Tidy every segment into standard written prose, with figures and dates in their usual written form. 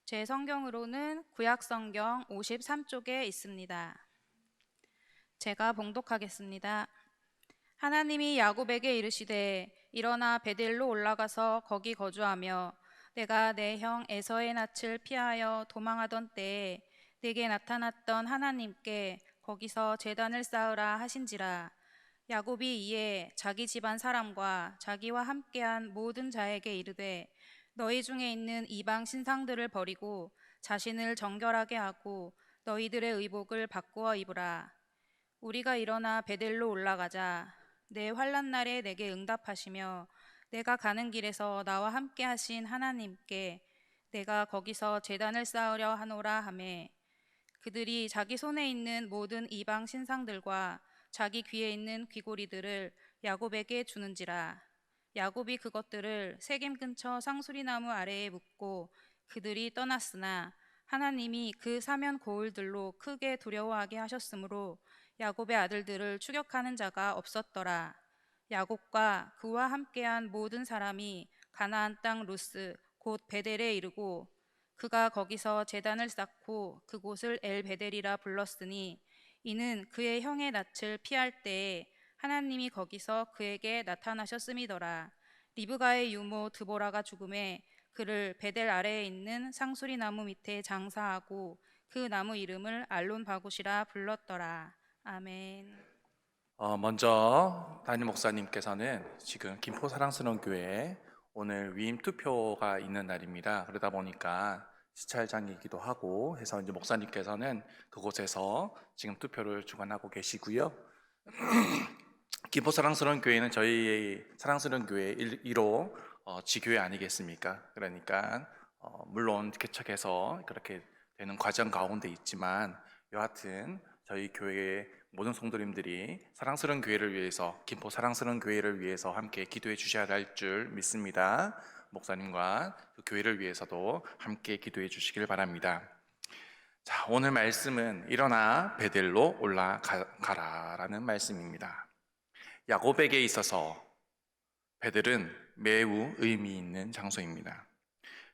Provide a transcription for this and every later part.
제 성경으로는 구약 성경 53쪽에 있습니다. 제가 봉독하겠습니다. 하나님이 야곱에게 이르시되 일어나 베델로 올라가서 거기 거주하며 내가 내 형 에서의 낯을 피하여 도망하던 때에 내게 나타났던 하나님께 거기서 제단을 쌓으라 하신지라. 야곱이 이에 자기 집안 사람과 자기와 함께한 모든 자에게 이르되 너희 중에 있는 이방 신상들을 버리고 자신을 정결하게 하고 너희들의 의복을 바꾸어 입으라. 우리가 일어나 베델로 올라가자. 내 환난 날에 내게 응답하시며 내가 가는 길에서 나와 함께 하신 하나님께 내가 거기서 제단을 쌓으려 하노라 하매, 그들이 자기 손에 있는 모든 이방 신상들과 자기 귀에 있는 귀고리들을 야곱에게 주는지라. 야곱이 그것들을 세겜 근처 상수리나무 아래에 묻고 그들이 떠났으나 하나님이 그 사면 고을들로 크게 두려워하게 하셨으므로 야곱의 아들들을 추격하는 자가 없었더라. 야곱과 그와 함께한 모든 사람이 가나안 땅 루스 곧 베델에 이르고 그가 거기서 제단을 쌓고 그곳을 엘베델이라 불렀으니 이는 그의 형의 낯을 피할 때에 하나님이 거기서 그에게 나타나셨음이더라. 리브가의 유모 드보라가 죽음에 그를 베델 아래에 있는 상수리 나무 밑에 장사하고 그 나무 이름을 알론 바굿이라 불렀더라. 아멘. 먼저 담임 목사님께서는 지금 김포 사랑스러운 교회에 오늘 위임 투표가 있는 날입니다. 그러다 보니까 시찰장이기도 하고 해서 이제 목사님께서는 그곳에서 지금 투표를 주관하고 계시고요. 김포 사랑스러운 교회는 저희 사랑스러운 교회 1호 지교회 아니겠습니까? 그러니까 물론 개척해서 그렇게 되는 과정 가운데 있지만 여하튼 저희 교회의 모든 성도님들이 사랑스러운 교회를 위해서, 김포 사랑스러운 교회를 위해서 함께 기도해 주셔야 할 줄 믿습니다. 목사님과 그 교회를 위해서도 함께 기도해 주시길 바랍니다. 자, 오늘 말씀은 일어나 베델로 올라가라라는 말씀입니다. 야곱에게 있어서 베델은 매우 의미 있는 장소입니다.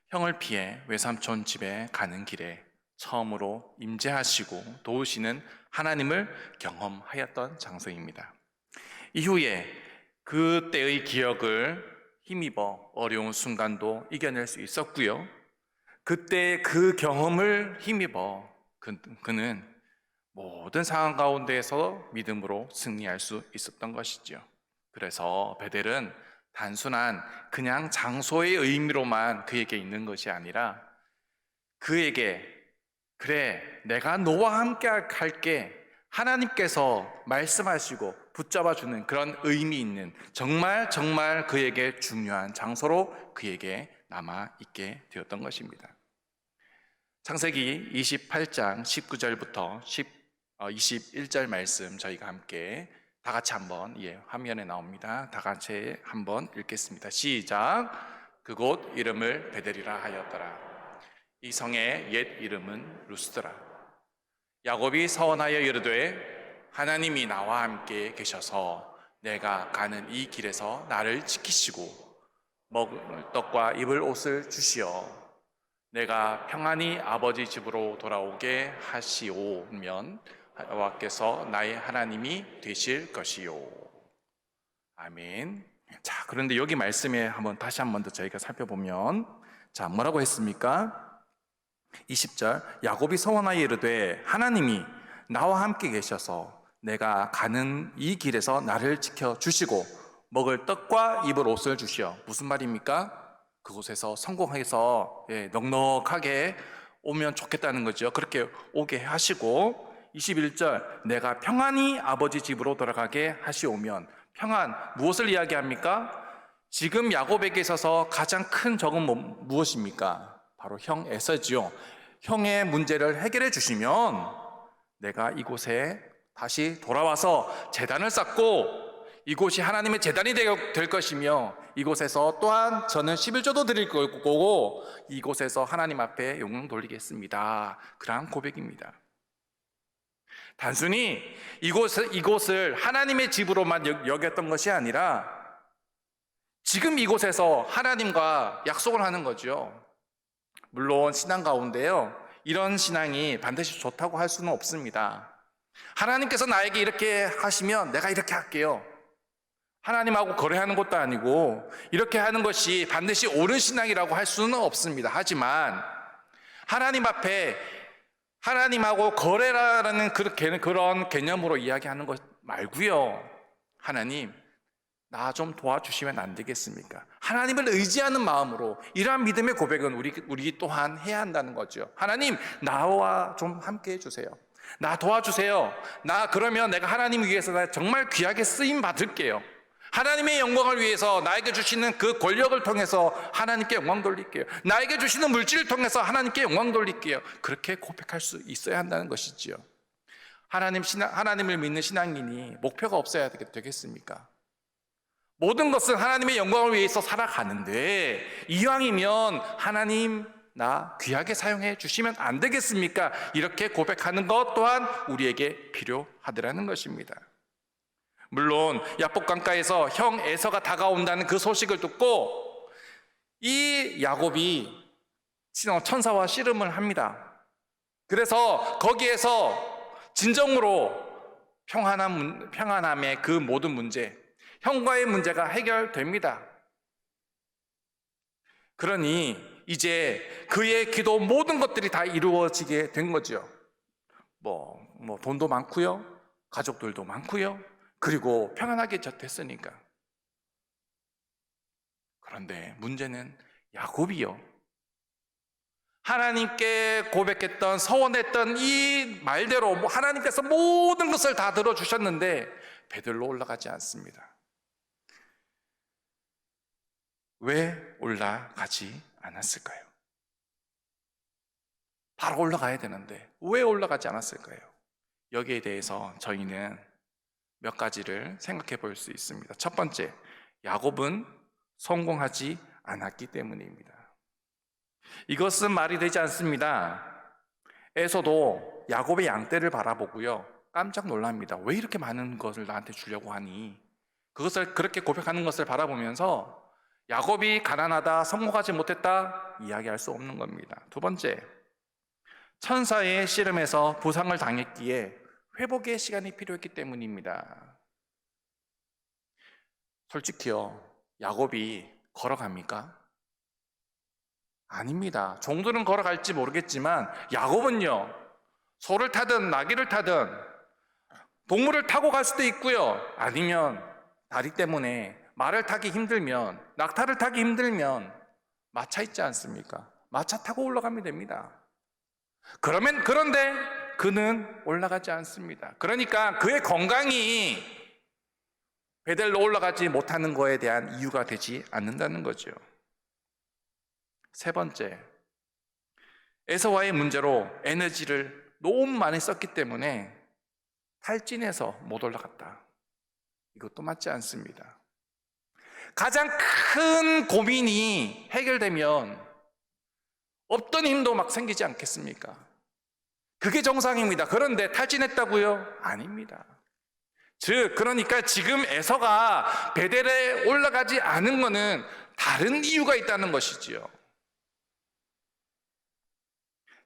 형을 피해 외삼촌 집에 가는 길에 처음으로 임재하시고 도우시는 하나님을 경험하였던 장소입니다. 이후에 그때의 기억을 힘입어 어려운 순간도 이겨낼 수 있었고요. 그때 그 경험을 힘입어 그는 모든 상황 가운데에서 믿음으로 승리할 수 있었던 것이죠. 그래서 베델은 단순한 그냥 장소의 의미로만 그에게 있는 것이 아니라 그에게 그래 내가 너와 함께 할게 하나님께서 말씀하시고 붙잡아주는 그런 의미 있는 정말 그에게 중요한 장소로 그에게 남아있게 되었던 것입니다. 창세기 28장 19절부터 21절 말씀 저희가 함께 다 같이 한번 화면에 나옵니다. 다 같이 한번 읽겠습니다. 시작. 그곳 이름을 베델이라 하였더라. 이 성의 옛 이름은 루스드라. 야곱이 서원하여 이르되 하나님이 나와 함께 계셔서 내가 가는 이 길에서 나를 지키시고 먹을 떡과 입을 옷을 주시어 내가 평안히 아버지 집으로 돌아오게 하시오면 여호와께서 나의 하나님이 되실 것이요. 아멘. 자, 그런데 여기 말씀에 다시 한번 더 저희가 살펴보면 자, 뭐라고 했습니까? 20절 야곱이 서원하여 이르되 하나님이 나와 함께 계셔서 내가 가는 이 길에서 나를 지켜주시고 먹을 떡과 입을 옷을 주시어. 무슨 말입니까? 그곳에서 성공해서 넉넉하게 오면 좋겠다는 거죠. 그렇게 오게 하시고 21절 내가 평안히 아버지 집으로 돌아가게 하시오면. 평안, 무엇을 이야기합니까? 지금 야곱에게 있어서 가장 큰 적은 무엇입니까? 바로 형 에서지요. 형의 문제를 해결해 주시면 내가 이곳에 다시 돌아와서 제단을 쌓고 이곳이 하나님의 제단이 될 것이며 이곳에서 또한 저는 11조도 드릴 거고 이곳에서 하나님 앞에 영광 돌리겠습니다. 그러한 고백입니다. 단순히 이곳을 하나님의 집으로만 여겼던 것이 아니라 지금 이곳에서 하나님과 약속을 하는 거죠. 물론 신앙 가운데요, 이런 신앙이 반드시 좋다고 할 수는 없습니다. 하나님께서 나에게 이렇게 하시면 내가 이렇게 할게요. 하나님하고 거래하는 것도 아니고 이렇게 하는 것이 반드시 옳은 신앙이라고 할 수는 없습니다. 하지만 하나님 앞에 하나님하고 거래라는 그런 개념으로 이야기하는 것 말고요, 하나님, 나 좀 도와주시면 안 되겠습니까? 하나님을 의지하는 마음으로 이러한 믿음의 고백은 우리 또한 해야 한다는 거죠. 하나님, 나와 좀 함께 해주세요. 나 도와주세요. 나 그러면 내가 하나님 위해서 정말 귀하게 쓰임 받을게요. 하나님의 영광을 위해서 나에게 주시는 그 권력을 통해서 하나님께 영광 돌릴게요. 나에게 주시는 물질을 통해서 하나님께 영광 돌릴게요. 그렇게 고백할 수 있어야 한다는 것이지요. 하나님을 믿는 신앙인이 목표가 없어야 되겠습니까? 모든 것은 하나님의 영광을 위해서 살아가는데 이왕이면 하나님, 나 귀하게 사용해 주시면 안 되겠습니까? 이렇게 고백하는 것 또한 우리에게 필요하더라는 것입니다. 물론 야복강가에서 형 에서가 다가온다는 그 소식을 듣고 이 야곱이 천사와 씨름을 합니다. 그래서 거기에서 진정으로 평안함의 그 모든 문제, 형과의 문제가 해결됩니다. 그러니 이제 그의 기도 모든 것들이 다 이루어지게 된 거죠. 돈도 많고요, 가족들도 많고요, 그리고 평안하게 됐으니까. 그런데 문제는 야곱이요, 하나님께 고백했던, 서원했던 이 말대로 하나님께서 모든 것을 다 들어주셨는데 베들로 올라가지 않습니다. 왜 올라가지 않았을까요? 바로 올라가야 되는데 왜 올라가지 않았을까요? 여기에 대해서 저희는 몇 가지를 생각해 볼 수 있습니다. 첫 번째, 야곱은 성공하지 않았기 때문입니다. 이것은 말이 되지 않습니다. 에서도 야곱의 양떼를 바라보고요, 깜짝 놀랍니다. 왜 이렇게 많은 것을 나한테 주려고 하니? 그것을 그렇게 고백하는 것을 바라보면서 야곱이 가난하다, 성공하지 못했다 이야기할 수 없는 겁니다. 두 번째, 천사의 씨름에서 부상을 당했기에 회복의 시간이 필요했기 때문입니다. 솔직히요, 야곱이 걸어갑니까? 아닙니다. 종들은 걸어갈지 모르겠지만 야곱은요, 소를 타든 나귀를 타든 동물을 타고 갈 수도 있고요, 아니면 다리 때문에 말을 타기 힘들면, 낙타를 타기 힘들면 마차 있지 않습니까? 마차 타고 올라가면 됩니다. 그런데 그는 올라가지 않습니다. 그러니까 그의 건강이 베델로 올라가지 못하는 것에 대한 이유가 되지 않는다는 거죠. 세 번째, 에서와의 문제로 에너지를 너무 많이 썼기 때문에 탈진해서 못 올라갔다. 이것도 맞지 않습니다. 가장 큰 고민이 해결되면 없던 힘도 막 생기지 않겠습니까? 그게 정상입니다. 그런데 탈진했다고요? 아닙니다. 그러니까 지금 에서가 베델에 올라가지 않은 것은 다른 이유가 있다는 것이지요.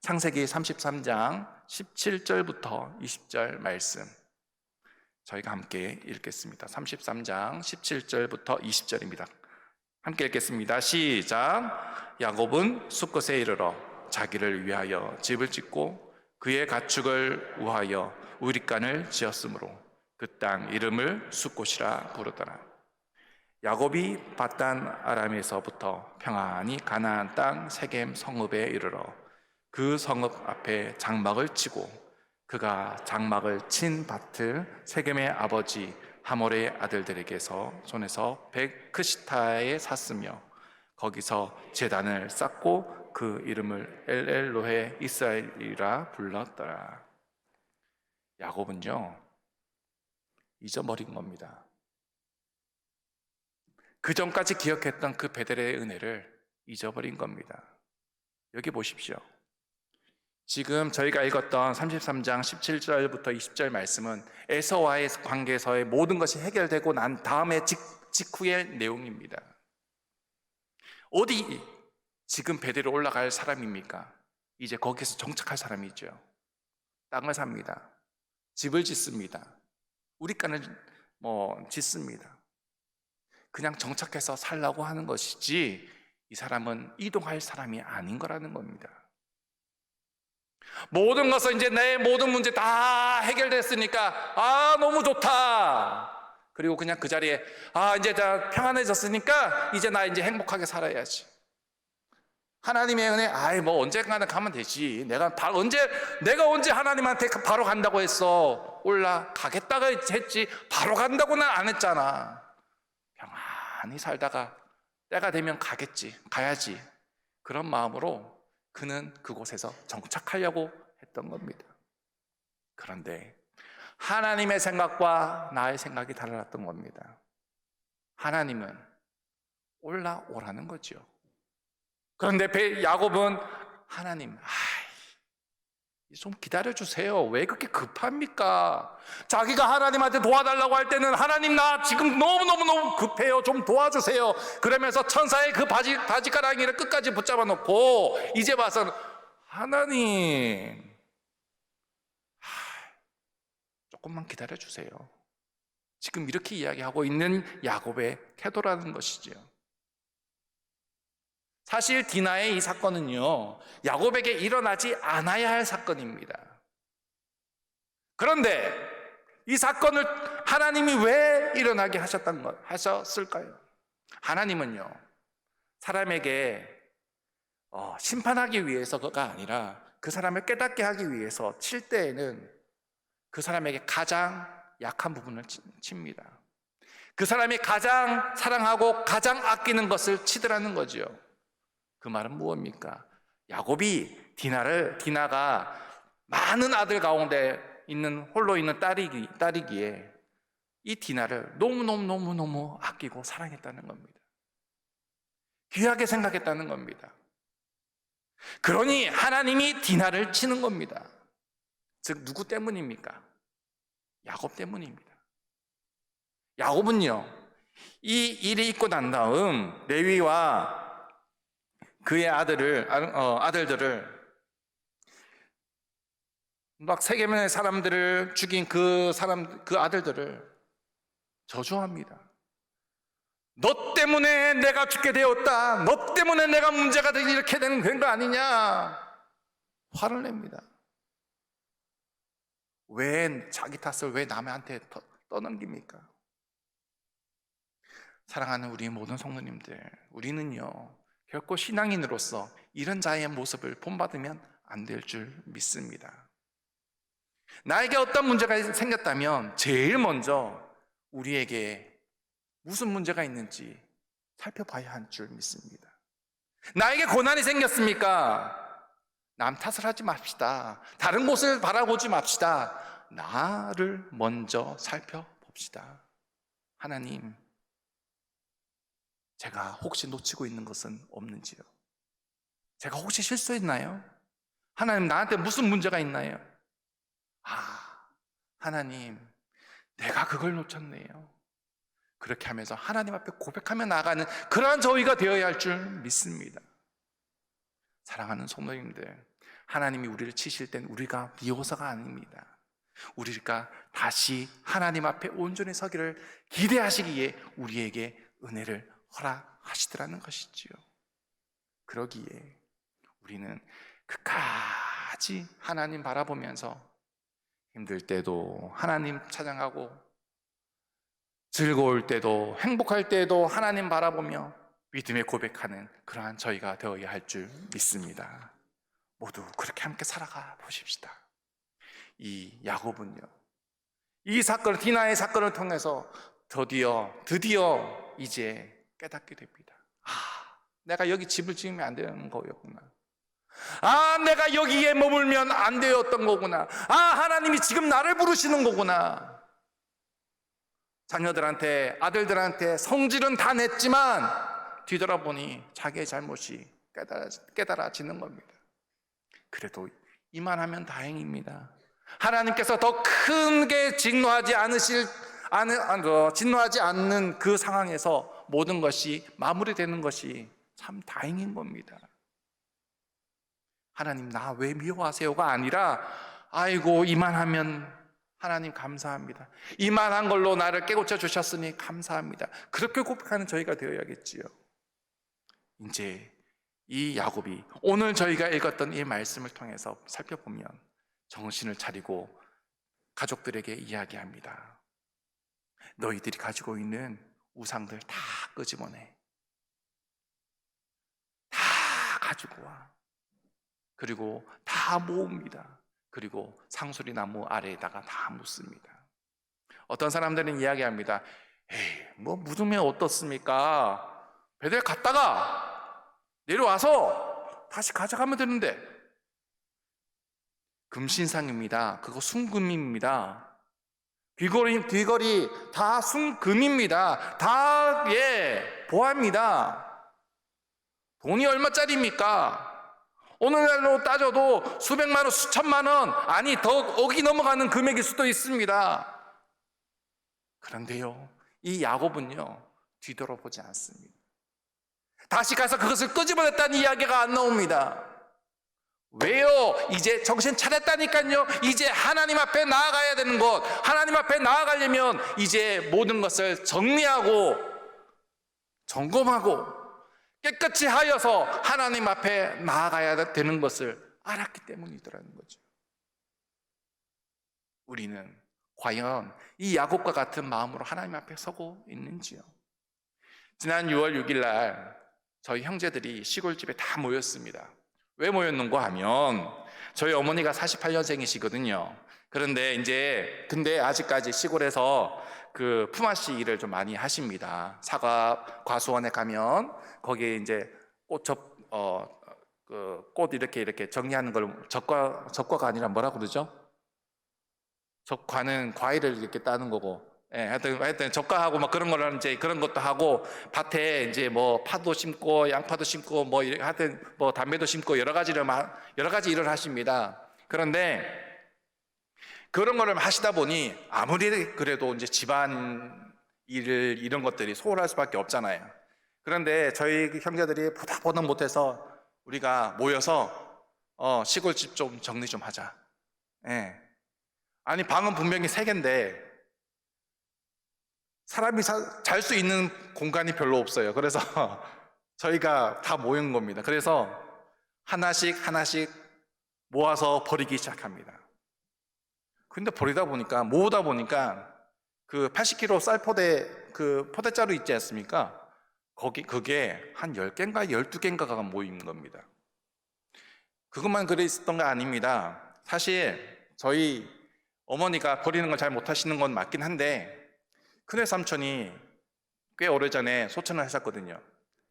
창세기 33장 17절부터 20절 말씀 저희가 함께 읽겠습니다. 33장 17절부터 20절입니다. 함께 읽겠습니다. 시작. 야곱은 숫곳에 이르러 자기를 위하여 집을 짓고 그의 가축을 위하여 우릿간을 지었으므로 그 땅 이름을 숫곳이라 부르더라. 야곱이 밧단 아람에서부터 평안히 가나안 땅 세겜 성읍에 이르러 그 성읍 앞에 장막을 치고 그가 장막을 친 밭을 세겜의 아버지 하몰의 아들들에게서 손에서 백크시타에 샀으며 거기서 제단을 쌓고 그 이름을 엘엘로헤 이스라엘이라 불렀더라. 야곱은요, 잊어버린 겁니다. 그 전까지 기억했던 그 베델의 은혜를 잊어버린 겁니다. 여기 보십시오. 지금 저희가 읽었던 33장 17절부터 20절 말씀은 에서와의 관계에서의 모든 것이 해결되고 난 다음에 직후의 내용입니다. 지금 베델로 올라갈 사람입니까? 이제 거기서 정착할 사람이죠. 땅을 삽니다. 집을 짓습니다. 우리가는 짓습니다. 그냥 정착해서 살라고 하는 것이지 이 사람은 이동할 사람이 아닌 거라는 겁니다. 모든 것은 이제 내 모든 문제 다 해결됐으니까 너무 좋다. 그리고 그냥 그 자리에 이제 다 평안해졌으니까 이제 나 이제 행복하게 살아야지. 하나님의 은혜 언젠가는 가면 되지. 내가 언제 하나님한테 바로 간다고 했어. 올라가겠다고 했지 바로 간다고는 안 했잖아. 평안히 살다가 때가 되면 가야지. 그런 마음으로 그는 그곳에서 정착하려고 했던 겁니다. 그런데 하나님의 생각과 나의 생각이 달랐던 겁니다. 하나님은 올라오라는 거죠. 그런데 야곱은 하나님, 좀 기다려주세요. 왜 그렇게 급합니까? 자기가 하나님한테 도와달라고 할 때는 하나님 나 지금 너무 급해요. 좀 도와주세요. 그러면서 천사의 그 바지가랑이를 끝까지 붙잡아 놓고 이제 와서는 하나님 조금만 기다려주세요. 지금 이렇게 이야기하고 있는 야곱의 태도라는 것이죠. 사실 디나의 이 사건은요, 야곱에게 일어나지 않아야 할 사건입니다. 그런데 이 사건을 하나님이 왜 일어나게 하셨을까요? 하나님은요, 사람에게 심판하기 위해서가 아니라 그 사람을 깨닫게 하기 위해서 칠 때에는 그 사람에게 가장 약한 부분을 칩니다. 그 사람이 가장 사랑하고 가장 아끼는 것을 치더라는 거죠. 그 말은 무엇입니까? 야곱이 디나가 많은 아들 가운데 홀로 있는 딸이기에 이 디나를 너무 아끼고 사랑했다는 겁니다. 귀하게 생각했다는 겁니다. 그러니 하나님이 디나를 치는 겁니다. 즉 누구 때문입니까? 야곱 때문입니다. 야곱은요, 이 일이 있고 난 다음 레위와 그의 아들들을 막 세겜의 사람들을 죽인 그 아들들을 저주합니다. 너 때문에 내가 죽게 되었다. 너 때문에 내가 문제가 이렇게 된 거 아니냐. 화를 냅니다. 왜 자기 탓을 왜 남한테 떠넘깁니까? 사랑하는 우리 모든 성도님들, 우리는요 결코 신앙인으로서 이런 자의 모습을 본받으면 안 될 줄 믿습니다. 나에게 어떤 문제가 생겼다면 제일 먼저 우리에게 무슨 문제가 있는지 살펴봐야 할 줄 믿습니다. 나에게 고난이 생겼습니까? 남 탓을 하지 맙시다. 다른 곳을 바라보지 맙시다. 나를 먼저 살펴봅시다. 하나님, 제가 혹시 놓치고 있는 것은 없는지요? 제가 혹시 실수했나요? 하나님, 나한테 무슨 문제가 있나요? 하나님, 내가 그걸 놓쳤네요. 그렇게 하면서 하나님 앞에 고백하며 나아가는 그러한 저희가 되어야 할 줄 믿습니다. 사랑하는 성도님들, 하나님이 우리를 치실 땐 우리가 미워서가 아닙니다. 우리가 다시 하나님 앞에 온전히 서기를 기대하시기에 우리에게 은혜를 허락하시더라는 것이지요. 그러기에 우리는 끝까지 하나님 바라보면서 힘들 때도 하나님 찬양하고 즐거울 때도 행복할 때도 하나님 바라보며 믿음의 고백하는 그러한 저희가 되어야 할 줄 믿습니다. 모두 그렇게 함께 살아가 보십시다. 이 야곱은요, 이 사건, 디나의 사건을 통해서 드디어 이제 깨닫게 됩니다. 내가 여기 집을 지으면 안 되는 거였구나. 내가 여기에 머물면 안 되었던 거구나. 하나님이 지금 나를 부르시는 거구나. 자녀들한테, 아들들한테 성질은 다 냈지만 뒤돌아보니 자기의 잘못이 깨달아지는 겁니다. 그래도 이만하면 다행입니다. 하나님께서 더 크게 진노하지 않는 그 상황에서 모든 것이 마무리되는 것이 참 다행인 겁니다. 하나님 나 왜 미워하세요가 아니라 아이고 이만하면 하나님 감사합니다. 이만한 걸로 나를 깨우쳐 주셨으니 감사합니다. 그렇게 고백하는 저희가 되어야겠지요. 이제 이 야곱이 오늘 저희가 읽었던 이 말씀을 통해서 살펴보면 정신을 차리고 가족들에게 이야기합니다. 너희들이 가지고 있는 우상들 다 끄집어내. 다 가지고 와. 그리고 다 모읍니다. 그리고 상수리 나무 아래에다가 다 묻습니다. 어떤 사람들은 이야기합니다. 에이, 뭐 묻으면 어떻습니까? 베델 갔다가 내려와서 다시 가져가면 되는데. 금신상입니다. 그거 순금입니다. 귀걸이 다 순금입니다. 다 보합니다. 돈이 얼마짜리입니까? 오늘날로 따져도 수백만 원, 수천만 원, 아니 더 억이 넘어가는 금액일 수도 있습니다. 그런데요, 이 야곱은요 뒤돌아보지 않습니다. 다시 가서 그것을 끄집어냈다는 이야기가 안 나옵니다. 왜요? 이제 정신 차렸다니까요. 이제 하나님 앞에 나아가야 되는 것, 하나님 앞에 나아가려면 이제 모든 것을 정리하고 점검하고 깨끗이 하여서 하나님 앞에 나아가야 되는 것을 알았기 때문이더라는 거죠. 우리는 과연 이 야곱과 같은 마음으로 하나님 앞에 서고 있는지요? 지난 6월 6일 날 저희 형제들이 시골집에 다 모였습니다. 왜 모였는가 하면 저희 어머니가 48년생이시거든요. 근데 아직까지 시골에서 그 품앗이 일을 좀 많이 하십니다. 사과 과수원에 가면 거기에 이제 꽃 이렇게 정리하는 걸 적과가 아니라 뭐라 그러죠? 적과는 과일을 이렇게 따는 거고, 하여튼 적과하고 막 그런 거를 이제 그런 것도 하고 밭에 이제 뭐 파도 심고 양파도 심고 뭐 하여튼 뭐 담배도 심고 여러 가지 일을 하십니다. 그런데 그런 거를 하시다 보니 아무리 그래도 이제 집안 일 이런 것들이 소홀할 수밖에 없잖아요. 그런데 저희 형제들이 보다 못해서 우리가 모여서 시골집 좀 정리 좀 하자. 아니 방은 분명히 3개인데 사람이 잘 수 있는 공간이 별로 없어요. 그래서 저희가 다 모인 겁니다. 그래서 하나씩 모아서 버리기 시작합니다. 근데 모으다 보니까 그 80kg 쌀포대 그 포대자루 있지 않습니까? 그게 한 10개인가 12개인가가 모인 겁니다. 그것만 그래 있었던 거 아닙니다. 사실 저희 어머니가 버리는 걸 잘 못하시는 건 맞긴 한데 큰애 삼촌이 꽤 오래전에 소천을 하셨거든요.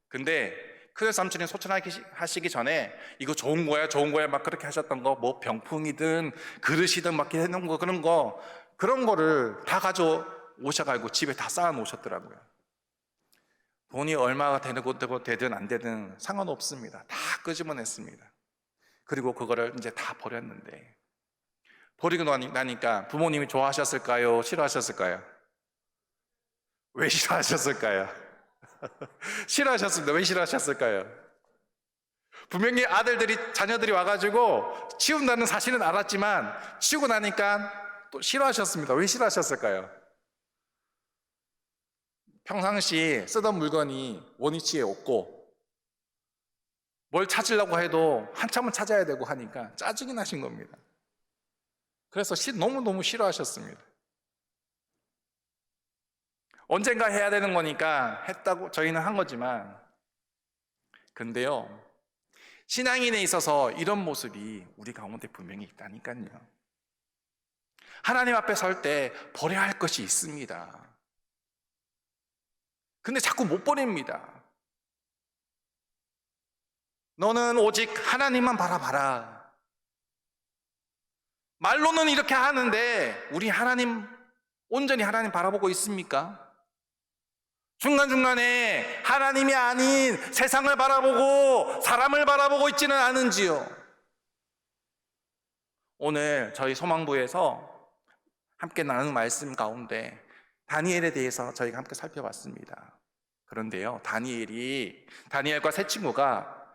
근데 큰애 삼촌이 소천하시기 전에 이거 좋은 거야 막 그렇게 하셨던 거, 뭐 병풍이든 그릇이든 막 해놓은 거 그런 거를 다 가져오셔가지고 집에 다 쌓아 놓으셨더라고요. 돈이 얼마가 되든 안 되든 상관없습니다. 다 끄집어냈습니다. 그리고 그거를 이제 다 버렸는데, 버리고 나니까 부모님이 좋아하셨을까요? 싫어하셨을까요? 왜 싫어하셨을까요? 싫어하셨습니다. 왜 싫어하셨을까요? 분명히 자녀들이 와가지고 치운다는 사실은 알았지만 치우고 나니까 또 싫어하셨습니다. 왜 싫어하셨을까요? 평상시 쓰던 물건이 원위치에 없고 뭘 찾으려고 해도 한참은 찾아야 되고 하니까 짜증이 나신 겁니다. 그래서 너무너무 싫어하셨습니다. 언젠가 해야 되는 거니까 했다고 저희는 한 거지만, 근데요, 신앙인에 있어서 이런 모습이 우리 가운데 분명히 있다니까요. 하나님 앞에 설 때 버려야 할 것이 있습니다. 근데 자꾸 못 버립니다. 너는 오직 하나님만 바라봐라. 말로는 이렇게 하는데 우리 온전히 하나님 바라보고 있습니까? 중간중간에 하나님이 아닌 세상을 바라보고 사람을 바라보고 있지는 않은지요? 오늘 저희 소망부에서 함께 나눈 말씀 가운데 다니엘에 대해서 저희가 함께 살펴봤습니다. 그런데요, 다니엘과 세 친구가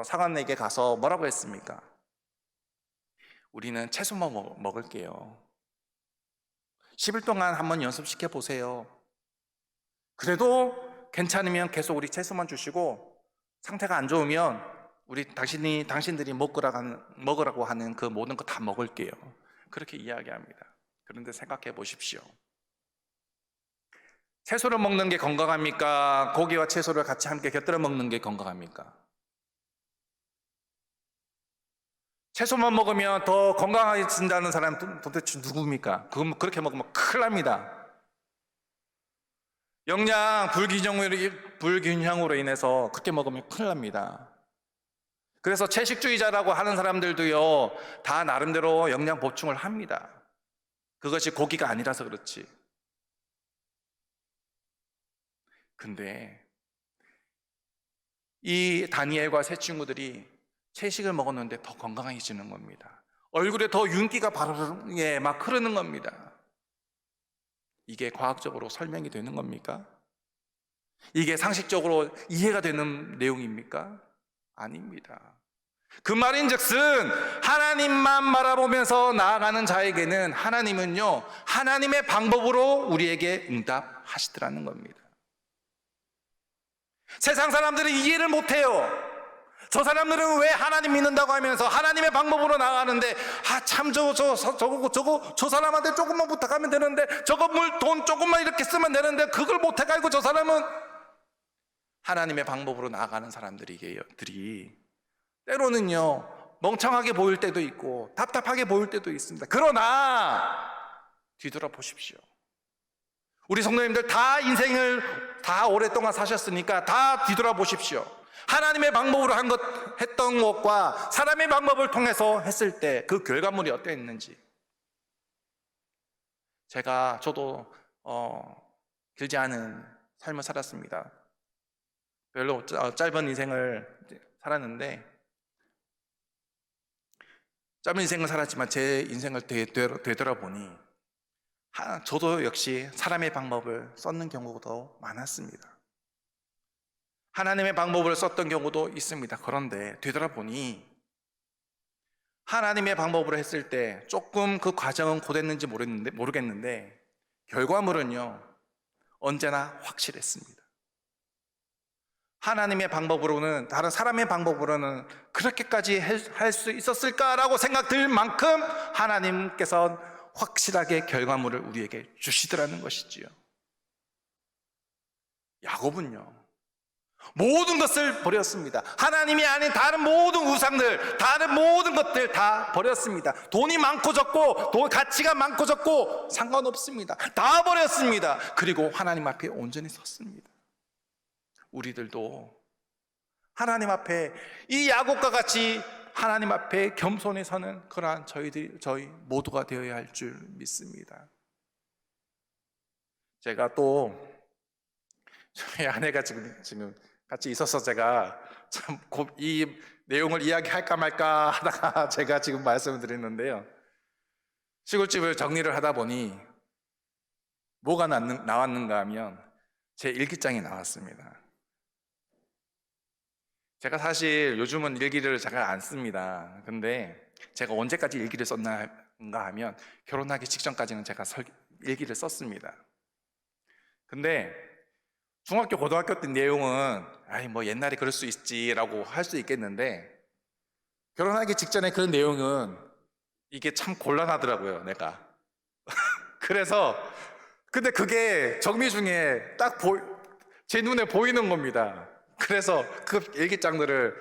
사관에게 가서 뭐라고 했습니까? 우리는 채소만 먹을게요. 10일 동안 한번 연습시켜 보세요. 그래도 괜찮으면 계속 우리 채소만 주시고, 상태가 안 좋으면 당신들이 먹으라고 하는 그 모든 거 다 먹을게요. 그렇게 이야기합니다. 그런데 생각해 보십시오. 채소를 먹는 게 건강합니까? 고기와 채소를 같이 함께 곁들여 먹는 게 건강합니까? 채소만 먹으면 더 건강해진다는 사람은 도대체 누굽니까? 그렇게 먹으면 큰일 납니다. 영양 불균형으로 인해서 그렇게 먹으면 큰일 납니다. 그래서 채식주의자라고 하는 사람들도요, 다 나름대로 영양 보충을 합니다. 그것이 고기가 아니라서 그렇지. 근데 이 다니엘과 세 친구들이 채식을 먹었는데 더 건강해지는 겁니다. 얼굴에 더 윤기가 바르르 막 흐르는 겁니다. 이게 과학적으로 설명이 되는 겁니까? 이게 상식적으로 이해가 되는 내용입니까? 아닙니다. 그 말인즉슨 하나님만 바라보면서 나아가는 자에게는 하나님은요, 하나님의 방법으로 우리에게 응답하시더라는 겁니다. 세상 사람들은 이해를 못해요. 저 사람들은 왜 하나님 믿는다고 하면서 하나님의 방법으로 나가는데, 저 사람한테 조금만 부탁하면 되는데, 돈 조금만 이렇게 쓰면 되는데, 그걸 못해가지고 저 사람은 하나님의 방법으로 나아가는 사람들이 때로는요, 멍청하게 보일 때도 있고 답답하게 보일 때도 있습니다. 그러나 뒤돌아보십시오. 우리 성도님들 다 인생을 다 오랫동안 사셨으니까 다 뒤돌아보십시오. 하나님의 방법으로 했던 것과 사람의 방법을 통해서 했을 때 그 결과물이 어땠는지. 저도 길지 않은 삶을 살았습니다. 별로 짧은 인생을 살았는데, 짧은 인생을 살았지만 제 인생을 되돌아보니 저도 역시 사람의 방법을 썼는 경우가 더 많았습니다. 하나님의 방법을 썼던 경우도 있습니다. 그런데 되돌아보니 하나님의 방법으로 했을 때 조금 그 과정은 고됐는지 모르겠는데 결과물은요, 언제나 확실했습니다. 하나님의 방법으로는, 다른 사람의 방법으로는 그렇게까지 할 수 있었을까라고 생각될 만큼 하나님께서 확실하게 결과물을 우리에게 주시더라는 것이지요. 야곱은요, 모든 것을 버렸습니다. 하나님이 아닌 다른 모든 우상들, 다른 모든 것들 다 버렸습니다. 돈이 많고 적고, 가치가 많고 적고 상관없습니다. 다 버렸습니다. 그리고 하나님 앞에 온전히 섰습니다. 우리들도 하나님 앞에 이 야곱과 같이 하나님 앞에 겸손히 서는 그러한 저희 모두가 되어야 할 줄 믿습니다. 제가 또 저희 아내가 지금 같이 있어서 제가 참 이 내용을 이야기할까 말까 하다가 제가 지금 말씀을 드렸는데요. 시골집을 정리를 하다 보니 뭐가 나왔는가 하면 제 일기장이 나왔습니다. 제가 사실 요즘은 일기를 잘 안 씁니다. 근데 제가 언제까지 일기를 썼는가 하면 결혼하기 직전까지는 제가 일기를 썼습니다. 근데 중학교, 고등학교 때 내용은 뭐 옛날에 그럴 수 있지라고 할 수 있겠는데, 결혼하기 직전에 그런 내용은 이게 참 곤란하더라고요, 내가. 그래서 근데 그게 정리 중에 딱 제 눈에 보이는 겁니다. 그래서 그 일기장들을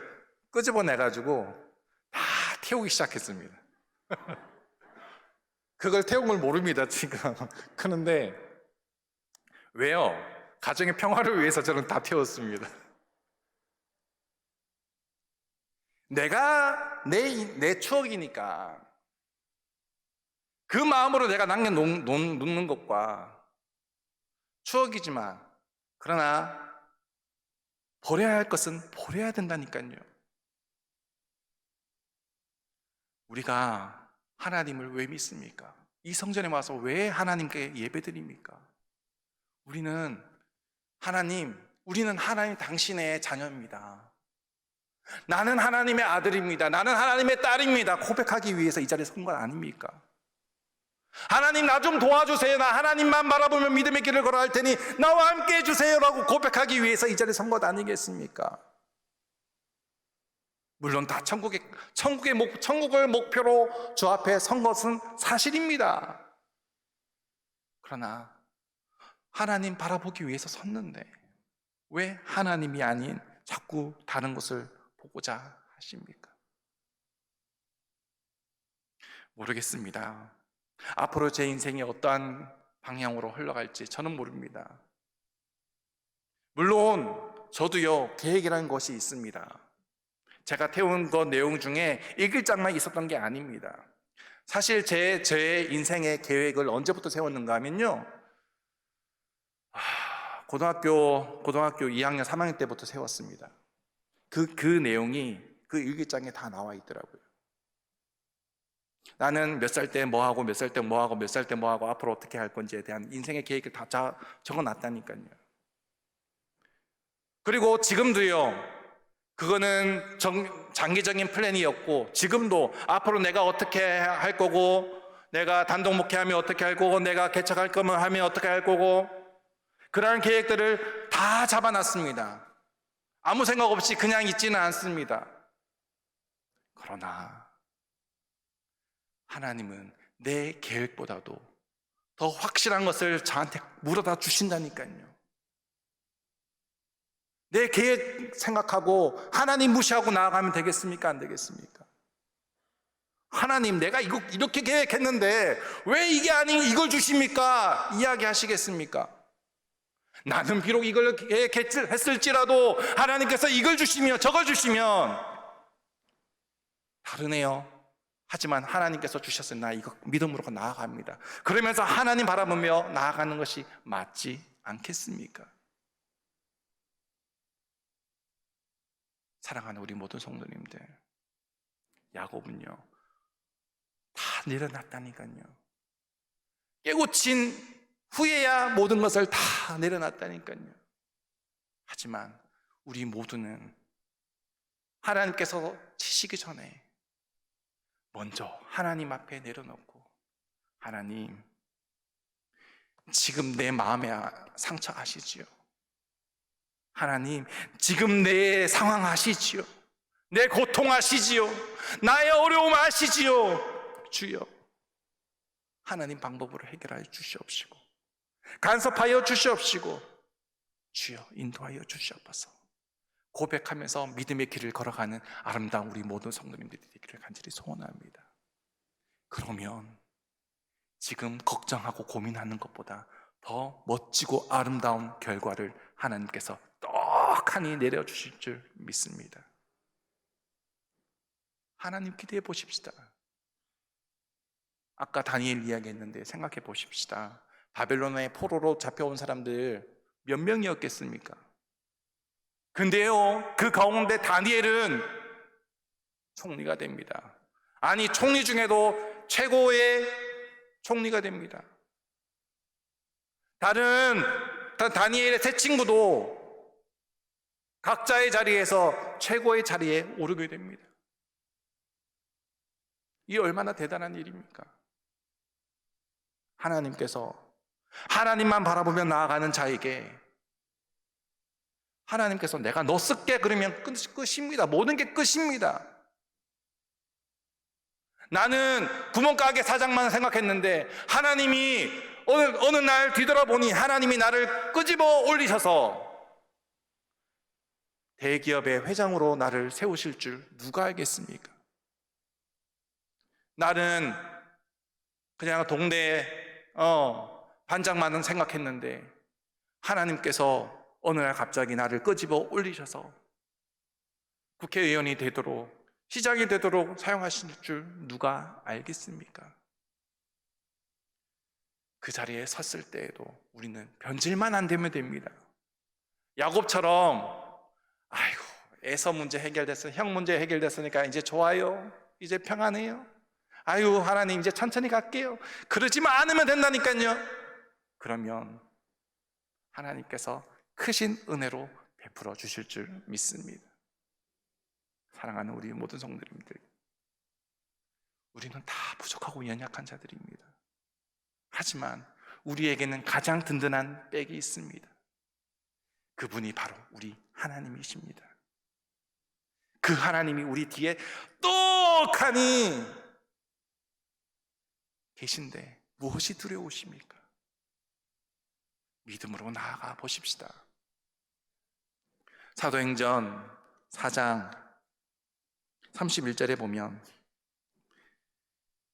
끄집어내가지고 다 태우기 시작했습니다. 그걸 태운 걸 모릅니다, 지금. 그런데 왜요? 가정의 평화를 위해서 저는 다 태웠습니다. 내가 내 추억이니까 그 마음으로 내가 남겨놓는 것과 추억이지만, 그러나 버려야 할 것은 버려야 된다니까요. 우리가 하나님을 왜 믿습니까? 이 성전에 와서 왜 하나님께 예배드립니까? 우리는 하나님 당신의 자녀입니다. 나는 하나님의 아들입니다. 나는 하나님의 딸입니다. 고백하기 위해서 이 자리에 선 건 아닙니까? 하나님 나 좀 도와주세요. 나 하나님만 바라보며 믿음의 길을 걸어갈 테니 나와 함께 해주세요라고 고백하기 위해서 이 자리에 선 것 아니겠습니까? 물론 다 천국을 목표로 주 앞에 선 것은 사실입니다. 그러나 하나님 바라보기 위해서 섰는데 왜 하나님이 아닌 자꾸 다른 것을 보고자 하십니까? 모르겠습니다. 앞으로 제 인생이 어떠한 방향으로 흘러갈지 저는 모릅니다. 물론 저도요, 계획이라는 것이 있습니다. 제가 태운 그 내용 중에 일글장만 있었던 게 아닙니다. 사실 제 인생의 계획을 언제부터 세웠는가 하면요, 고등학교 2학년, 3학년 때부터 세웠습니다. 그 내용이 그 일기장에 다 나와 있더라고요. 나는 몇 살 때 뭐 하고, 몇 살 때 뭐 하고, 몇 살 때 뭐 하고, 앞으로 어떻게 할 건지에 대한 인생의 계획을 다 적어놨다니까요. 그리고 지금도요, 그거는 장기적인 플랜이었고, 지금도 앞으로 내가 어떻게 할 거고, 내가 단독 목회하면 어떻게 할 거고, 내가 개척할 거면 하면 어떻게 할 거고, 그러한 계획들을 다 잡아놨습니다. 아무 생각 없이 그냥 있지는 않습니다. 그러나 하나님은 내 계획보다도 더 확실한 것을 저한테 물어다 주신다니까요. 내 계획 생각하고 하나님 무시하고 나아가면 되겠습니까? 안 되겠습니까? 하나님, 내가 이렇게 계획했는데 왜 이게 아닌 이걸 주십니까? 이야기하시겠습니까? 나는 비록 이걸 계획했을지라도 하나님께서 이걸 주시면 저걸 주시면 다르네요. 하지만 하나님께서 주셨으니 나 이거 믿음으로 나아갑니다. 그러면서 하나님 바라보며 나아가는 것이 맞지 않겠습니까? 사랑하는 우리 모든 성도님들, 야곱은요 다 내려놨다니까요. 깨우친 후에야 모든 것을 다 내려놨다니까요. 하지만 우리 모두는 하나님께서 치시기 전에 먼저 하나님 앞에 내려놓고, 하나님, 지금 내 마음의 상처 아시지요? 하나님, 지금 내 상황 아시지요? 내 고통 아시지요? 나의 어려움 아시지요? 주여, 하나님 방법으로 해결하여 주시옵시고, 간섭하여 주시옵시고, 주여 인도하여 주시옵소서. 고백하면서 믿음의 길을 걸어가는 아름다운 우리 모든 성도님들이 되기를 간절히 소원합니다. 그러면 지금 걱정하고 고민하는 것보다 더 멋지고 아름다운 결과를 하나님께서 떡하니 내려주실 줄 믿습니다. 하나님 기대해 보십시다. 아까 다니엘 이야기했는데 생각해 보십시다. 바벨론의 포로로 잡혀온 사람들 몇 명이었겠습니까? 근데요, 그 가운데 다니엘은 총리가 됩니다. 아니, 총리 중에도 최고의 총리가 됩니다. 다른 다니엘의 세 친구도 각자의 자리에서 최고의 자리에 오르게 됩니다. 이 얼마나 대단한 일입니까? 하나님께서 하나님만 바라보며 나아가는 자에게 하나님께서 내가 너 쓸게 그러면 끝입니다. 모든 게 끝입니다. 나는 구멍가게 사장만 생각했는데 하나님이 어느 날 뒤돌아보니 하나님이 나를 끄집어 올리셔서 대기업의 회장으로 나를 세우실 줄 누가 알겠습니까? 나는 그냥 동네 반장만은 생각했는데 하나님께서 어느 날 갑자기 나를 끄집어 올리셔서 국회의원이 되도록, 시장이 되도록 사용하실 줄 누가 알겠습니까? 그 자리에 섰을 때에도 우리는 변질만 안 되면 됩니다. 야곱처럼 아이고 에서 문제 해결됐어, 형 문제 해결됐으니까 이제 좋아요, 이제 평안해요, 아유 하나님 이제 천천히 갈게요, 그러지만 않으면 된다니까요. 그러면 하나님께서 크신 은혜로 베풀어 주실 줄 믿습니다. 사랑하는 우리 모든 성도님들, 우리는 다 부족하고 연약한 자들입니다. 하지만 우리에게는 가장 든든한 백이 있습니다. 그분이 바로 우리 하나님이십니다. 그 하나님이 우리 뒤에 똑하니 계신데 무엇이 두려우십니까? 믿음으로 나아가 보십시다. 사도행전 4장 31절에 보면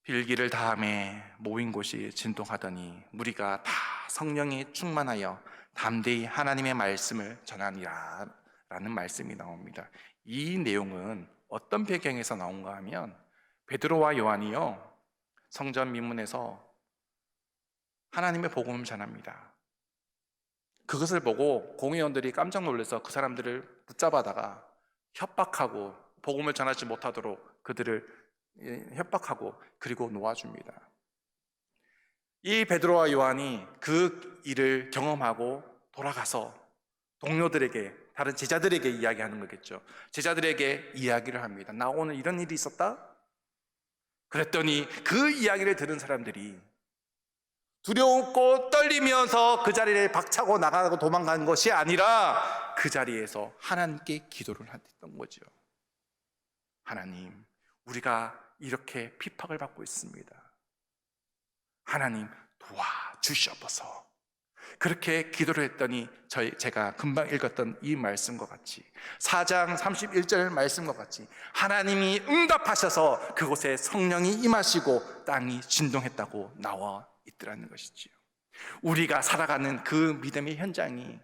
빌기를 다함에 모인 곳이 진동하더니 무리가 다 성령이 충만하여 담대히 하나님의 말씀을 전하니라 라는 말씀이 나옵니다. 이 내용은 어떤 배경에서 나온가 하면 베드로와 요한이요, 성전 미문에서 하나님의 복음을 전합니다. 그것을 보고 공회원들이 깜짝 놀라서 그 사람들을 붙잡아다가 협박하고 복음을 전하지 못하도록 그들을 협박하고 그리고 놓아줍니다. 이 베드로와 요한이 그 일을 경험하고 돌아가서 동료들에게, 다른 제자들에게 이야기하는 거겠죠. 제자들에게 이야기를 합니다. 나 오늘 이런 일이 있었다? 그랬더니 그 이야기를 들은 사람들이 두려웠고 떨리면서 그 자리를 박차고 나가고 도망간 것이 아니라 그 자리에서 하나님께 기도를 했던 거죠. 하나님, 우리가 이렇게 핍박을 받고 있습니다. 하나님 도와주시옵소서. 그렇게 기도를 했더니 제가 금방 읽었던 이 말씀과 같이 4장 31절 말씀과 같이 하나님이 응답하셔서 그곳에 성령이 임하시고 땅이 진동했다고 나와 있더라는 것이지요. 우리가 살아가는 그 믿음의 현장이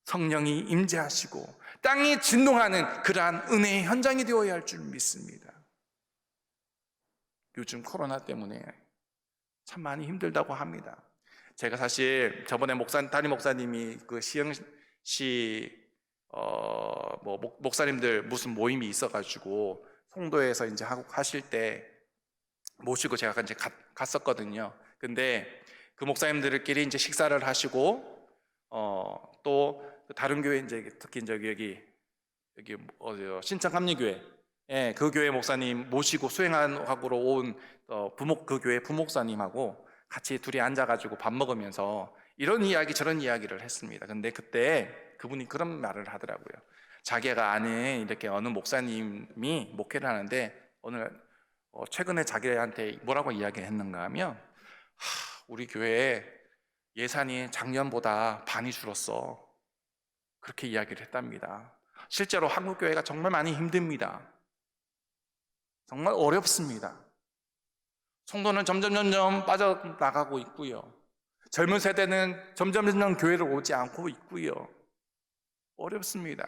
성령이 임재하시고 땅이 진동하는 그러한 은혜의 현장이 되어야 할 줄 믿습니다. 요즘 코로나 때문에 참 많이 힘들다고 합니다. 제가 사실 저번에 담임 목사님이 그 시흥시 목사님들 무슨 모임이 있어가지고 송도에서 이제 하실 때 모시고 제가 이제 갔었거든요. 근데 그 목사님들끼리 이제 식사를 하시고 또 다른 교회 이제 특히 여기 신천 감리교회, 예, 그 교회 목사님 모시고 수행하고 온 그 교회 부목사님하고 같이 둘이 앉아가지고 밥 먹으면서 이런 이야기 저런 이야기를 했습니다. 근데 그때 그분이 그런 말을 하더라고요. 자기가 아는 이렇게 어느 목사님이 목회를 하는데 오늘 최근에 자기한테 뭐라고 이야기했는가 하면 우리 교회에 예산이 작년보다 반이 줄었어. 그렇게 이야기를 했답니다. 실제로 한국교회가 정말 많이 힘듭니다. 정말 어렵습니다. 성도는 점점 빠져나가고 있고요. 젊은 세대는 점점 교회를 오지 않고 있고요. 어렵습니다.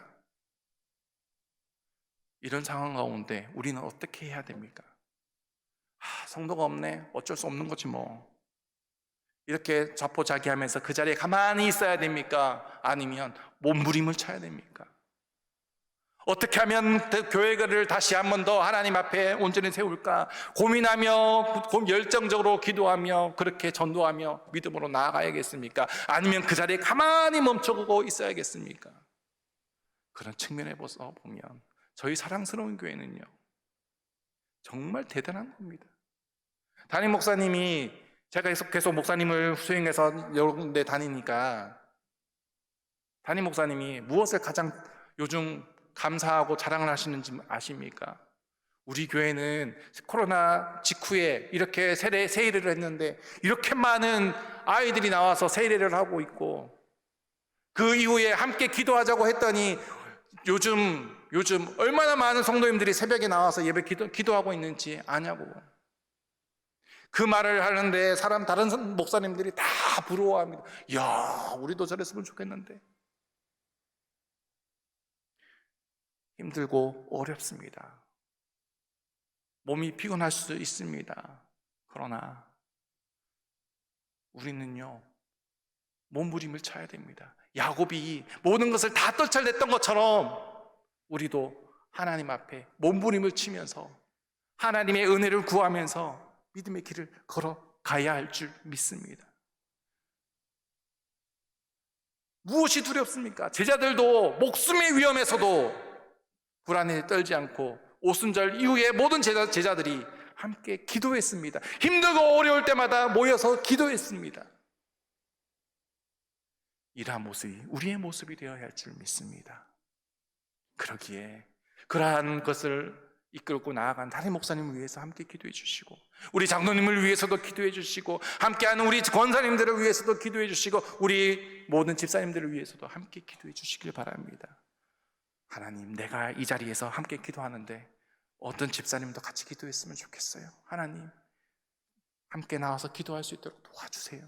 이런 상황 가운데 우리는 어떻게 해야 됩니까? 성도가 없네. 어쩔 수 없는 거지 뭐. 이렇게 자포자기하면서 그 자리에 가만히 있어야 됩니까? 아니면 몸부림을 쳐야 됩니까? 어떻게 하면 교회를 다시 한 번 더 하나님 앞에 온전히 세울까 고민하며 열정적으로 기도하며 그렇게 전도하며 믿음으로 나아가야겠습니까? 아니면 그 자리에 가만히 멈춰고 있어야겠습니까? 그런 측면에서 보면 저희 사랑스러운 교회는요 정말 대단한 겁니다. 담임 목사님이 제가 계속 목사님을 수행해서 여러 군데 다니니까 담임 목사님이 무엇을 가장 요즘 감사하고 자랑을 하시는지 아십니까? 우리 교회는 코로나 직후에 이렇게 세일을 했는데 이렇게 많은 아이들이 나와서 세일을 하고 있고 그 이후에 함께 기도하자고 했더니 요즘 얼마나 많은 성도님들이 새벽에 나와서 예배 기도하고 있는지 아냐고. 그 말을 하는데 다른 목사님들이 다 부러워합니다. 이야, 우리도 저랬으면 좋겠는데. 힘들고 어렵습니다. 몸이 피곤할 수 있습니다. 그러나 우리는요 몸부림을 쳐야 됩니다. 야곱이 모든 것을 다 떨쳐냈던 것처럼 우리도 하나님 앞에 몸부림을 치면서 하나님의 은혜를 구하면서 믿음의 길을 걸어가야 할 줄 믿습니다. 무엇이 두렵습니까? 제자들도 목숨의 위험에서도 불안에 떨지 않고 오순절 이후에 모든 제자들이 함께 기도했습니다. 힘들고 어려울 때마다 모여서 기도했습니다. 이러한 모습이 우리의 모습이 되어야 할 줄 믿습니다. 그러기에 그러한 것을 이끌고 나아간 담임 목사님을 위해서 함께 기도해 주시고, 우리 장로님을 위해서도 기도해 주시고, 함께하는 우리 권사님들을 위해서도 기도해 주시고, 우리 모든 집사님들을 위해서도 함께 기도해 주시길 바랍니다. 하나님, 내가 이 자리에서 함께 기도하는데 어떤 집사님도 같이 기도했으면 좋겠어요. 하나님, 함께 나와서 기도할 수 있도록 도와주세요.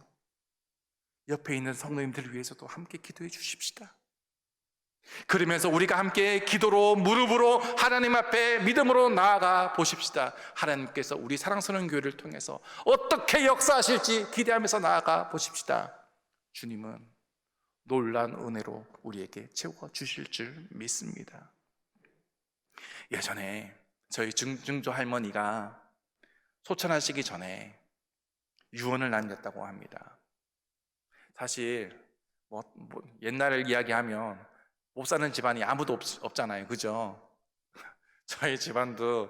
옆에 있는 성도님들을 위해서도 함께 기도해 주십시다. 그러면서 우리가 함께 기도로, 무릎으로 하나님 앞에 믿음으로 나아가 보십시다. 하나님께서 우리 사랑스러운 교회를 통해서 어떻게 역사하실지 기대하면서 나아가 보십시다. 주님은 놀라운 은혜로 우리에게 채워주실 줄 믿습니다. 예전에 저희 증조 할머니가 소천하시기 전에 유언을 남겼다고 합니다. 사실 옛날을 이야기하면 못 사는 집안이 아무도 없잖아요, 그죠? 저희 집안도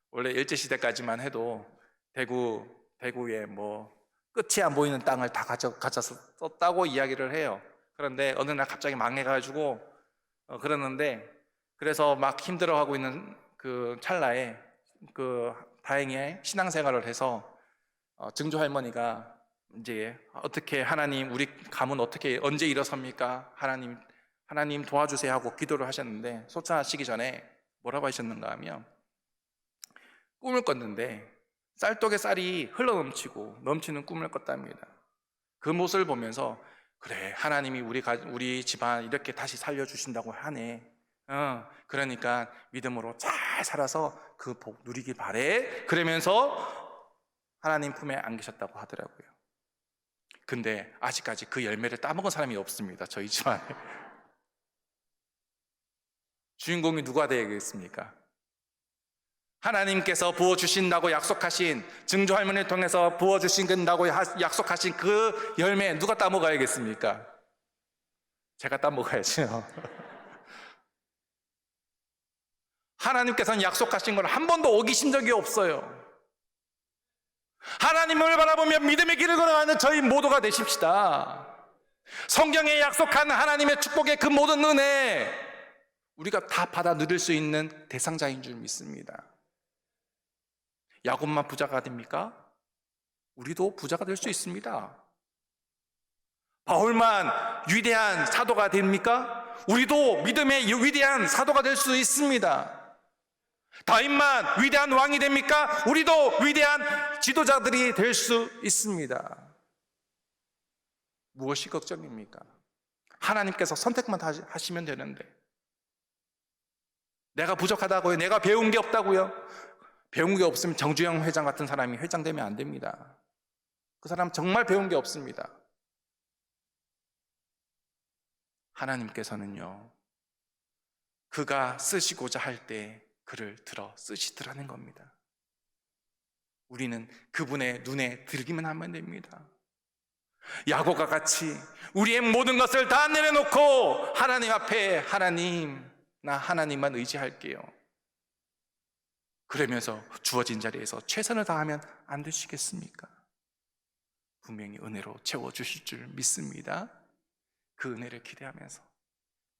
원래 일제시대까지만 해도 대구에 끝이 안 보이는 땅을 다 가져서 썼다고 이야기를 해요. 그런데 어느 날 갑자기 망해가지고 그러는데, 그래서 막 힘들어하고 있는 그 찰나에 다행히 신앙생활을 해서 증조 할머니가 이제 어떻게, 하나님, 우리 가문 어떻게 언제 일어섭니까? 하나님 도와주세요 하고 기도를 하셨는데, 소천하시기 전에 뭐라고 하셨는가 하면, 꿈을 꿨는데 쌀독에 쌀이 넘치는 꿈을 꿨답니다. 그 모습을 보면서, 그래, 하나님이 우리 집안 이렇게 다시 살려주신다고 하네. 그러니까 믿음으로 잘 살아서 그 복 누리길 바래. 그러면서 하나님 품에 안기셨다고 하더라고요. 근데 아직까지 그 열매를 따먹은 사람이 없습니다, 저희 집안에. 주인공이 누가 되겠습니까? 하나님께서 부어주신다고 약속하신, 증조 할머니를 통해서 부어주신다고 약속하신 그 열매 누가 따먹어야겠습니까? 제가 따먹어야죠. 하나님께서는 약속하신 걸 한 번도 어기신 적이 없어요. 하나님을 바라보며 믿음의 길을 걸어가는 저희 모두가 되십시다. 성경에 약속한 하나님의 축복의 그 모든 은혜, 우리가 다 받아 누릴 수 있는 대상자인 줄 믿습니다. 야곱만 부자가 됩니까? 우리도 부자가 될 수 있습니다. 바울만 위대한 사도가 됩니까? 우리도 믿음의 위대한 사도가 될 수 있습니다. 다윗만 위대한 왕이 됩니까? 우리도 위대한 지도자들이 될 수 있습니다. 무엇이 걱정입니까? 하나님께서 선택만 하시면 되는데, 내가 부족하다고요? 내가 배운 게 없다고요? 배운 게 없으면 정주영 회장 같은 사람이 회장 되면 안 됩니다. 그 사람 정말 배운 게 없습니다. 하나님께서는요, 그가 쓰시고자 할 때 그를 들어 쓰시더라는 겁니다. 우리는 그분의 눈에 들기만 하면 됩니다. 야고가 같이 우리의 모든 것을 다 내려놓고 하나님 앞에, 하나님, 나 하나님만 의지할게요, 그러면서 주어진 자리에서 최선을 다하면 안 되시겠습니까? 분명히 은혜로 채워주실 줄 믿습니다. 그 은혜를 기대하면서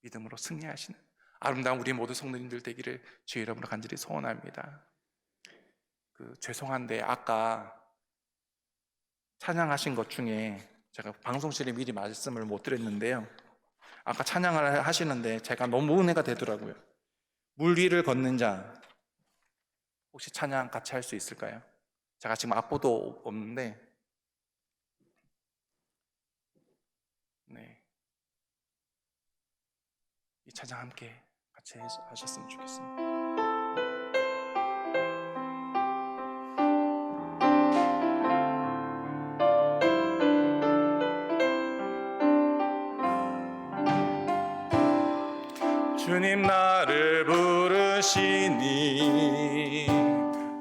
믿음으로 승리하시는 아름다운 우리 모든 성도님들 되기를 주의 이름으로 간절히 소원합니다. 죄송한데 아까 찬양하신 것 중에 제가 방송실에 미리 말씀을 못 드렸는데요, 아까 찬양을 하시는데 제가 너무 은혜가 되더라고요. 물 위를 걷는 자, 혹시 찬양 같이 할 수 있을까요? 제가 지금 악보도 없는데, 네, 이 찬양 함께 같이 하셨으면 좋겠습니다. 주님 나를 부르시니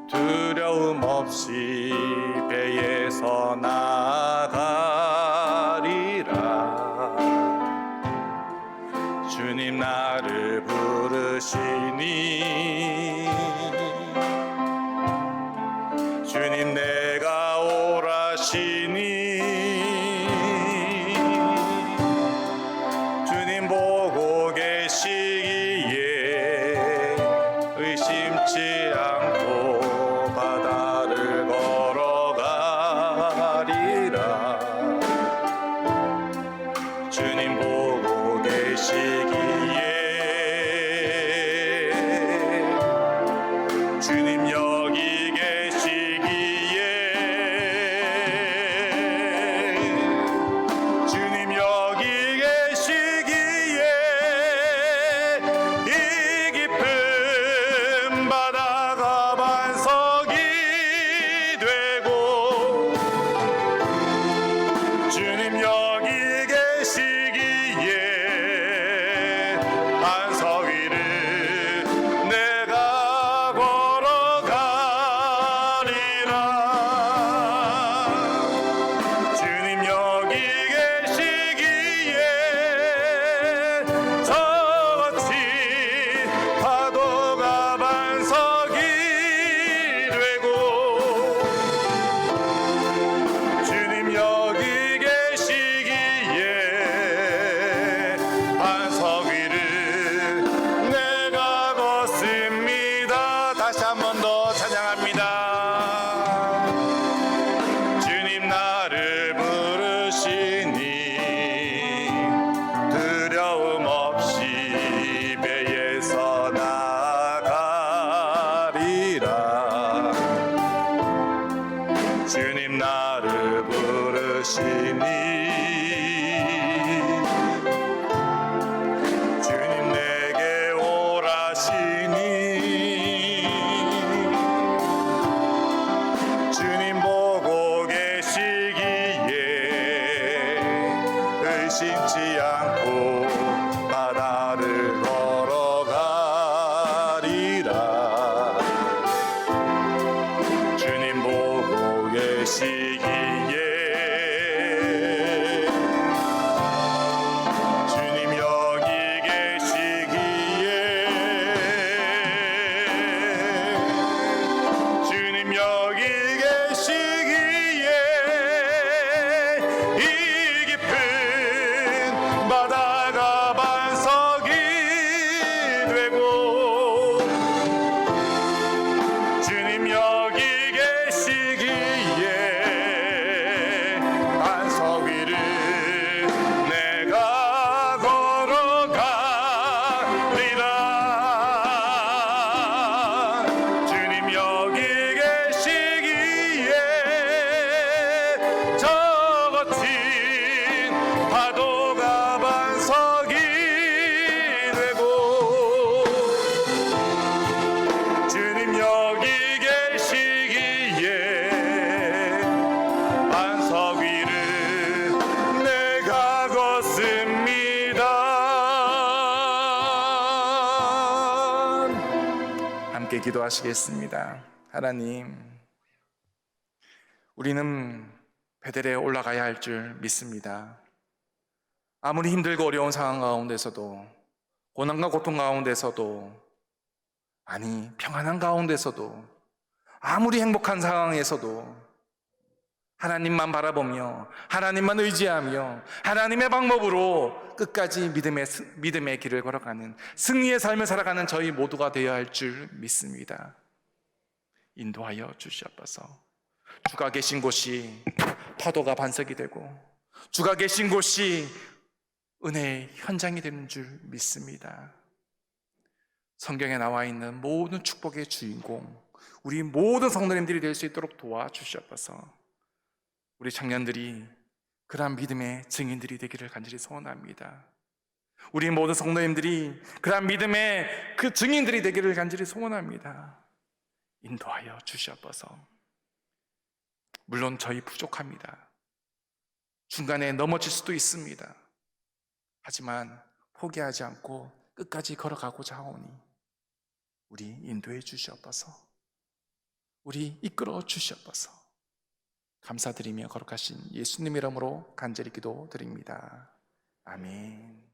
두려움 없이 배에서 나가리라. 주님 나를 부르시니 주님 내가 오라시니 주님 보고 계시기에 의심치 않고 바다를 걸어가리라. 주님 보고 계시기에 주님 여기 계시기에 주님 여기 계시기에 이 깊은 바다가 반석이 되고 주님 여기 계시기에 반석 위를 내가 걸어가리라. 주님 여기 계시기에 저같이 파도가 반석이 되고 주님 여기 계시기에 반석 위를 내가 걷습니다. 다시 한 번 더 찬양합니다. 주님 나를 부르시니 두려움 없이 배에서 나가리라. 주님 나를 부르시니 주님 내게 오라시니 주님 보고 계시기에 의심치 않고 바다를 걸어가리라. 주님 보고 계시기에 주님 여기 계시기에 주님 여기 계시기에 이 깊은 바다가 반석이 되고 주님 여기 계시기에 반석 위를 내가 걸어가리라. 주님 여기 계시기에 저 거친 파도가 반석이 되고 주님 여기 계시기에 반석 위를 내가 걷습니다. 함께 기도하시겠습니다. 하나님, 우리는 베델에 올라가야 할 줄 믿습니다. 아무리 힘들고 어려운 상황 가운데서도, 고난과 고통 가운데서도, 아니 평안한 가운데서도, 아무리 행복한 상황에서도 하나님만 바라보며 하나님만 의지하며 하나님의 방법으로 끝까지 믿음의 길을 걸어가는, 승리의 삶을 살아가는 저희 모두가 되어야 할 줄 믿습니다. 인도하여 주시옵소서. 주가 계신 곳이 파도가 반석이 되고 주가 계신 곳이 은혜의 현장이 되는 줄 믿습니다. 성경에 나와 있는 모든 축복의 주인공, 우리 모든 성도님들이 될 수 있도록 도와주시옵소서. 우리 청년들이 그러한 믿음의 증인들이 되기를 간절히 소원합니다. 우리 모든 성도님들이 그러한 믿음의 그 증인들이 되기를 간절히 소원합니다. 인도하여 주시옵소서. 물론 저희 부족합니다. 중간에 넘어질 수도 있습니다. 하지만 포기하지 않고 끝까지 걸어가고자 하오니 우리 인도해 주시옵소서. 우리 이끌어 주시옵소서. 감사드리며 거룩하신 예수님 이름으로 간절히 기도드립니다. 아멘.